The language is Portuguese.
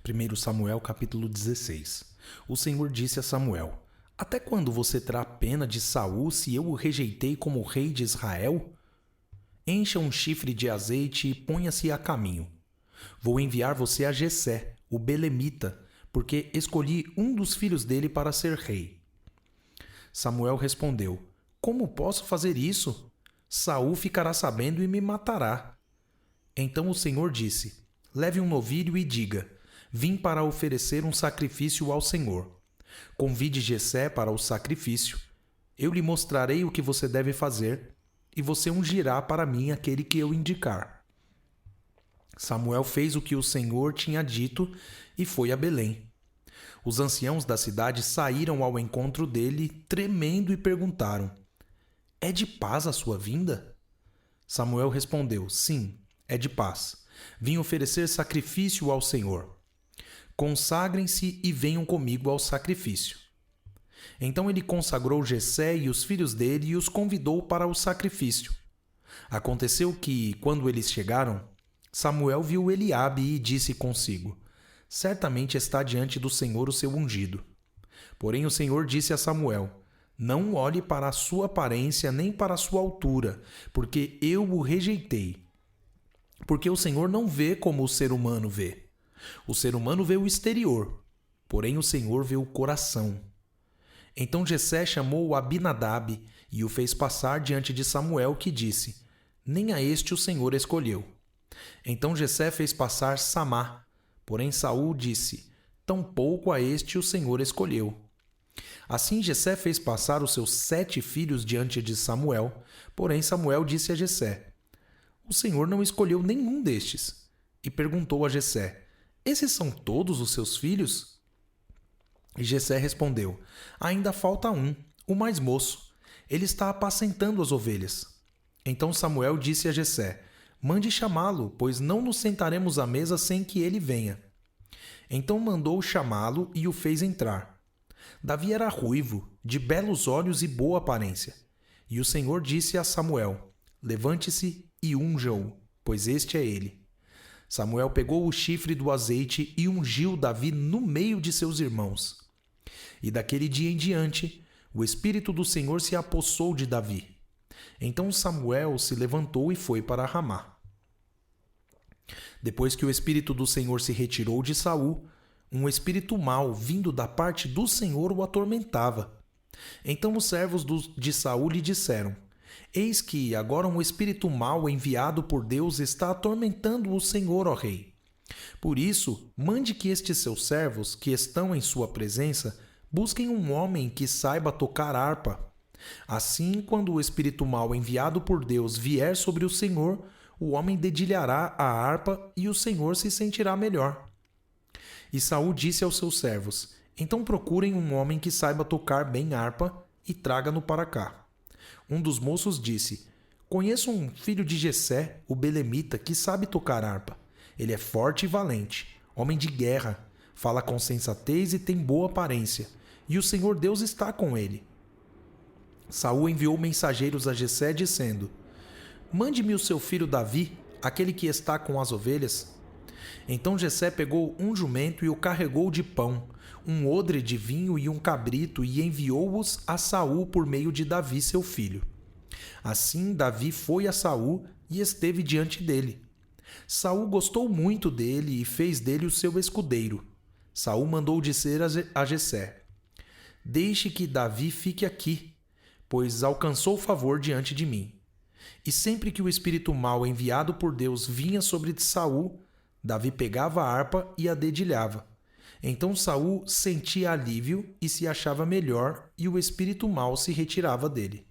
1 Samuel capítulo 16. O Senhor disse a Samuel: Até quando você terá pena de Saul se eu o rejeitei como rei de Israel? Encha um chifre de azeite e ponha-se a caminho. Vou enviar você a Jessé, o belemita, porque escolhi um dos filhos dele para ser rei. Samuel respondeu: Como posso fazer isso? Saul ficará sabendo e me matará. Então o Senhor disse: Leve um novilho e diga: Vim para oferecer um sacrifício ao Senhor. Convide Jessé para o sacrifício. Eu lhe mostrarei o que você deve fazer, e você ungirá para mim aquele que eu indicar. Samuel fez o que o Senhor tinha dito e foi a Belém. Os anciãos da cidade saíram ao encontro dele, tremendo, e perguntaram: É de paz a sua vinda? Samuel respondeu: Sim, é de paz. Vim oferecer sacrifício ao Senhor. Consagrem-se e venham comigo ao sacrifício. Então ele consagrou Jessé e os filhos dele e os convidou para o sacrifício. Aconteceu que, quando eles chegaram, Samuel viu Eliabe e disse consigo: Certamente está diante do Senhor o seu ungido. Porém o Senhor disse a Samuel: Não olhe para a sua aparência nem para a sua altura, porque eu o rejeitei. Porque o Senhor não vê como o ser humano vê. O ser humano vê o exterior, porém o Senhor vê o coração. Então Jessé chamou Abinadab e o fez passar diante de Samuel, que disse: Nem a este o Senhor escolheu. Então Jessé fez passar Samá, porém Saul disse: Tampouco a este o Senhor escolheu. Assim Jessé fez passar os seus 7 filhos diante de Samuel, porém Samuel disse a Jessé: O Senhor não escolheu nenhum destes. E perguntou a Jessé: Esses são todos os seus filhos? E Jessé respondeu: Ainda falta um, o mais moço. Ele está apacentando as ovelhas. Então Samuel disse a Jessé: Mande chamá-lo, pois não nos sentaremos à mesa sem que ele venha. Então mandou chamá-lo e o fez entrar. Davi era ruivo, de belos olhos e boa aparência. E o Senhor disse a Samuel: Levante-se e unja-o, pois este é ele. Samuel pegou o chifre do azeite e ungiu Davi no meio de seus irmãos. E daquele dia em diante, o Espírito do Senhor se apossou de Davi. Então Samuel se levantou e foi para Ramá. Depois que o Espírito do Senhor se retirou de Saul, um espírito mau, vindo da parte do Senhor, o atormentava. Então os servos de Saul lhe disseram: Eis que agora um espírito mau enviado por Deus está atormentando o Senhor, ó rei. Por isso, mande que estes seus servos, que estão em sua presença, busquem um homem que saiba tocar harpa. Assim, quando o espírito mau enviado por Deus vier sobre o Senhor, o homem dedilhará a harpa e o Senhor se sentirá melhor. E Saul disse aos seus servos: Então procurem um homem que saiba tocar bem harpa e traga-no para cá. Um dos moços disse: Conheço um filho de Jessé, o belemita, que sabe tocar harpa. Ele é forte e valente, homem de guerra, fala com sensatez e tem boa aparência, e o Senhor Deus está com ele. Saul enviou mensageiros a Jessé, dizendo: Mande-me o seu filho Davi, aquele que está com as ovelhas. Então Jessé pegou um jumento e o carregou de pão, um odre de vinho e um cabrito, e enviou-os a Saul por meio de Davi, seu filho. Assim Davi foi a Saul e esteve diante dele. Saul gostou muito dele e fez dele o seu escudeiro. Saul mandou dizer a Jessé: Deixe que Davi fique aqui, pois alcançou favor diante de mim. E sempre que o espírito mau enviado por Deus vinha sobre Saul, Davi pegava a harpa e a dedilhava. Então Saul sentia alívio e se achava melhor, e o espírito mau se retirava dele.